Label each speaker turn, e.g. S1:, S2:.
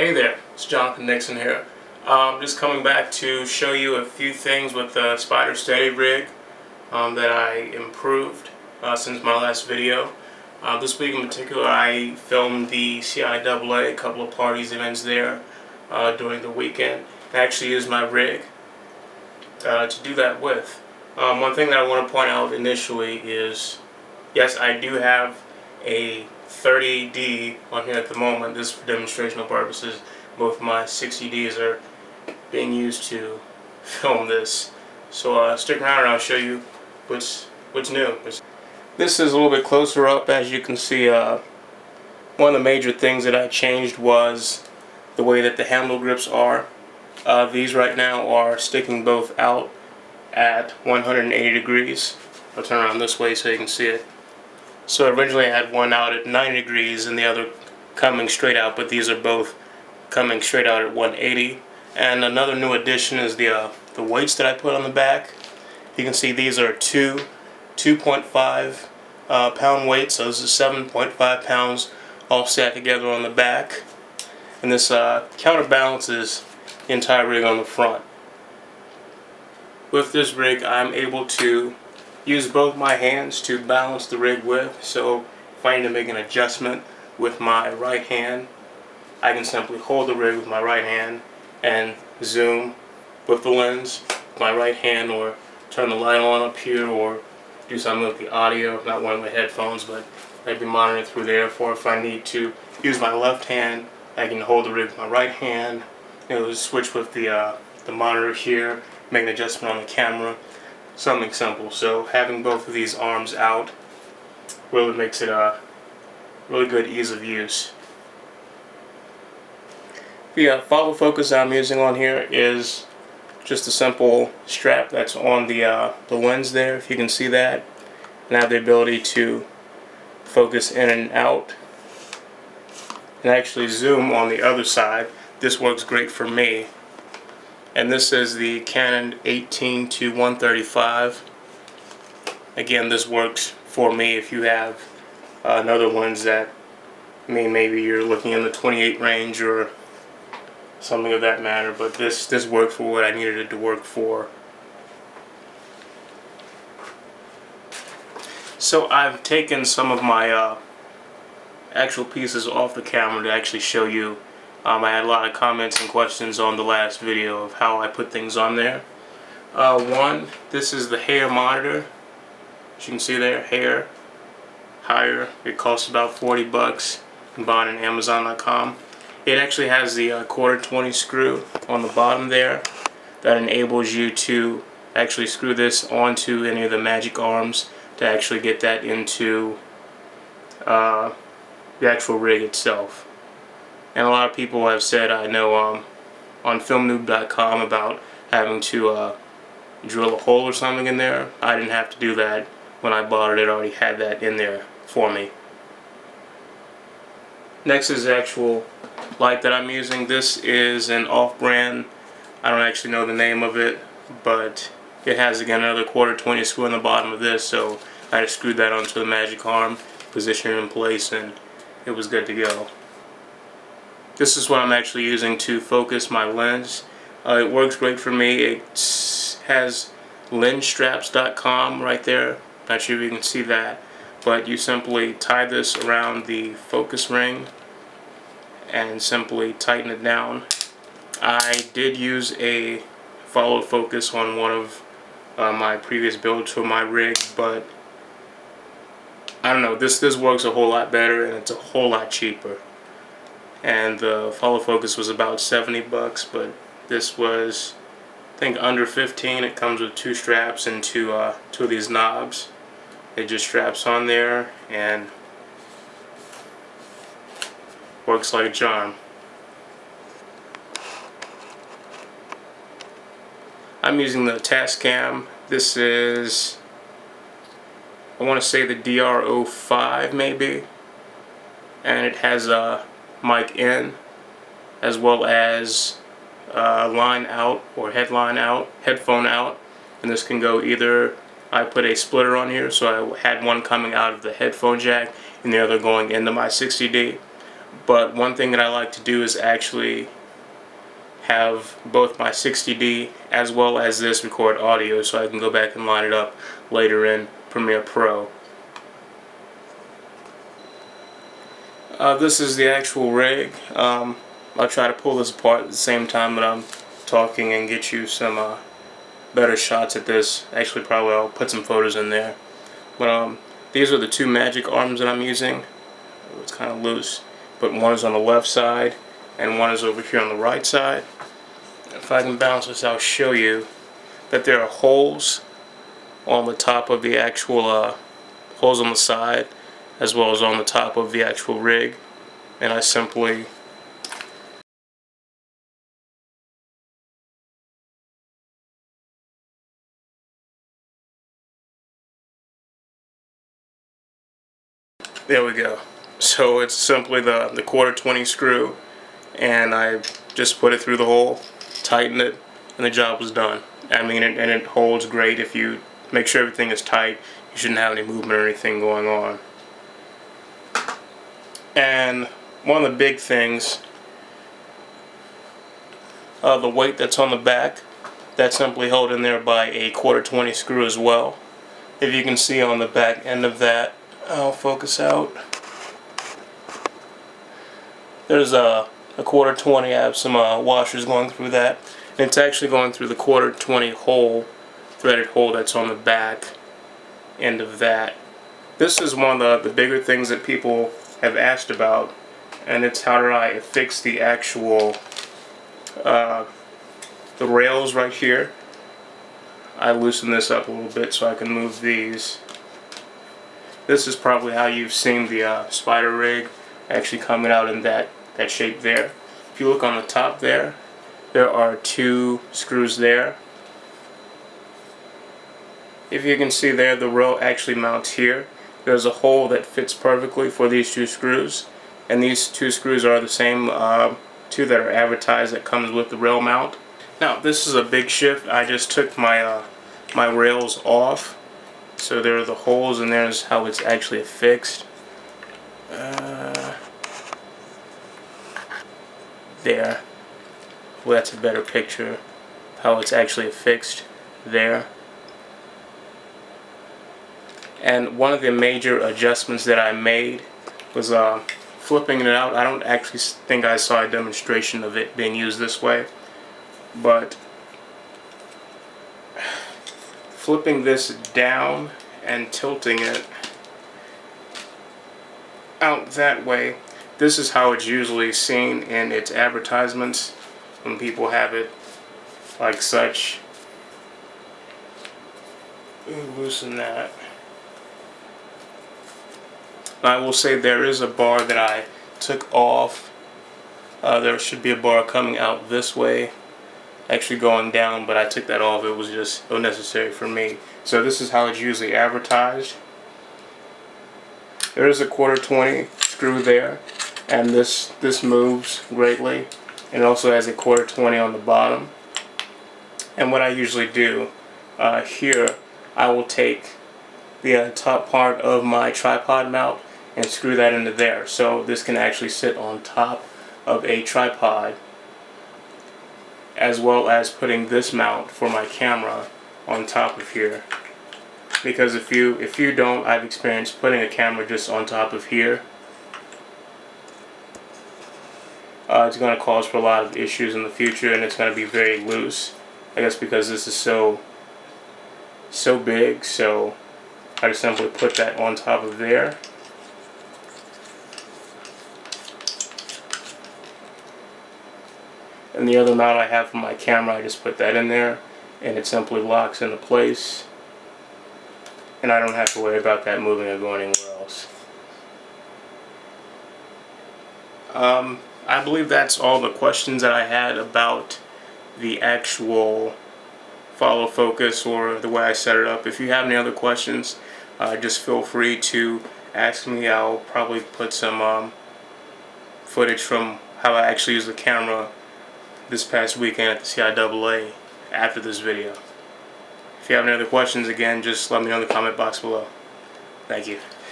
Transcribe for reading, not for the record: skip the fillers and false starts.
S1: Hey there, it's Jonathan Nixon here. Just coming back to show you a few things with the Spider Steady rig that I improved since my last video. This week in particular I filmed the CIAA, a couple of parties events there during the weekend. I actually used my rig to do that with. One thing that I want to point out initially is, yes, I do have a 30D on here at the moment. This is for demonstrational purposes. Both my 60Ds are being used to film this. So stick around and I'll show you what's new. This is a little bit closer up. As you can see, one of the major things that I changed was the way that the handle grips are. These right now are sticking both out at 180 degrees. I'll turn around this way so you can see it. So originally I had one out at 90 degrees and the other coming straight out, but these are both coming straight out at 180. And another new addition is the weights that I put on the back. You can see these are 2.5 pound weights, so this is 7.5 pounds all sat together on the back. And this counterbalances the entire rig on the front. With this rig I'm able to use both my hands to balance the rig with, so if I need to make an adjustment with my right hand, I can simply hold the rig with my right hand and zoom with the lens with my right hand, or turn the light on up here, or do something with the audio, not one of my headphones, but I'd be monitoring through there. For if I need to use my left hand, I can hold the rig with my right hand, switch with the monitor here, make an adjustment on the camera. Something simple. So having both of these arms out really makes it a really good ease of use. The follow focus I'm using on here is just a simple strap that's on the lens there, if you can see that, and I have the ability to focus in and out and actually zoom on the other side. This works great for me. And this is the Canon 18-135. Again, this works for me. If you have another ones that, maybe you're looking in the 28 range or something of that matter, but this worked for what I needed it to work for. So I've taken some of my actual pieces off the camera to actually show you. I had a lot of comments and questions on the last video of how I put things on there. One, this is the Hair monitor. As you can see there, Hair, higher. It costs about 40 bucks. You can buy it on Amazon.com. It actually has the 1/4-20 screw on the bottom there that enables you to actually screw this onto any of the magic arms to actually get that into the actual rig itself. And a lot of people have said, I know on filmnoob.com, about having to drill a hole or something in there. I didn't have to do that. When I bought it, it already had that in there for me. Next is the actual light that I'm using. This is an off-brand, I don't actually know the name of it, but it has, again, another 1/4-20 screw on the bottom of this, so I just screwed that onto the magic arm, positioned it in place, and it was good to go. This is what I'm actually using to focus my lens. It works great for me. It has lensstraps.com right there. Not sure if you can see that, but you simply tie this around the focus ring and simply tighten it down. I did use a follow focus on one of my previous builds for my rig, but I don't know, this works a whole lot better and it's a whole lot cheaper. And the follow focus was about 70 bucks, but this was, I think, under 15. It comes with 2 straps and two of these knobs. It just straps on there and works like a charm. I'm using the Tascam. This is, I want to say, the DR05 maybe, and it has a mic in as well as line out or headphone out, and this can go either. I put a splitter on here, so I had one coming out of the headphone jack and the other going into my 60D. But one thing that I like to do is actually have both my 60D as well as this record audio, so I can go back and line it up later in Premiere Pro. This is the actual rig. I'll try to pull this apart at the same time that I'm talking and get you some better shots at this. Actually, probably I'll put some photos in there. But these are the two magic arms that I'm using. It's kind of loose, but one is on the left side and one is over here on the right side. If I can balance this, I'll show you that there are holes on the top of the actual holes on the side, as well as on the top of the actual rig, and I simply there we go. So it's simply the 1/4 screw, and I just put it through the hole, tighten it, and the job was done. I mean, and it holds great. If you make sure everything is tight, you shouldn't have any movement or anything going on. And one of the big things, the weight that's on the back, that's simply held in there by a 1/4 screw as well. If you can see on the back end of that, I'll focus out. There's a 1/4. I have some washers going through that, and it's actually going through the 1/4 hole, threaded hole that's on the back end of that. This is one of the bigger things that people have asked about, and it's how do I fix the actual the rails right here. I loosen this up a little bit so I can move these. This is probably how you've seen the spider rig actually coming out in that shape there. If you look on the top there, there are two screws there. If you can see there, the rail actually mounts here. There's a hole that fits perfectly for these two screws, and these two screws are the same two that are advertised that comes with the rail mount. Now this is a big shift. I just took my my rails off, so there are the holes, and there's how it's actually fixed. There. Well, that's a better picture of how it's actually fixed there. And one of the major adjustments that I made was flipping it out. I don't actually think I saw a demonstration of it being used this way, but flipping this down and tilting it out that way, this is how it's usually seen in its advertisements when people have it like such. Loosen that. I will say there is a bar that I took off. There should be a bar coming out this way, actually going down, but I took that off. It was just unnecessary for me. So this is how it's usually advertised. There is a 1/4 screw there, and this moves greatly. It also has a 1/4 on the bottom. And what I usually do here, I will take the top part of my tripod mount and screw that into there, so this can actually sit on top of a tripod, as well as putting this mount for my camera on top of here. Because if you don't, I've experienced putting a camera just on top of here. It's going to cause for a lot of issues in the future, and it's going to be very loose. I guess because this is so big, so I just simply put that on top of there. And the other mount I have for my camera, I just put that in there, and it simply locks into place. And I don't have to worry about that moving or going anywhere else. I believe that's all the questions that I had about the actual follow focus or the way I set it up. If you have any other questions, just feel free to ask me. I'll probably put some footage from how I actually use the camera this past weekend at the CIAA after this video. If you have any other questions, again, just let me know in the comment box below. Thank you.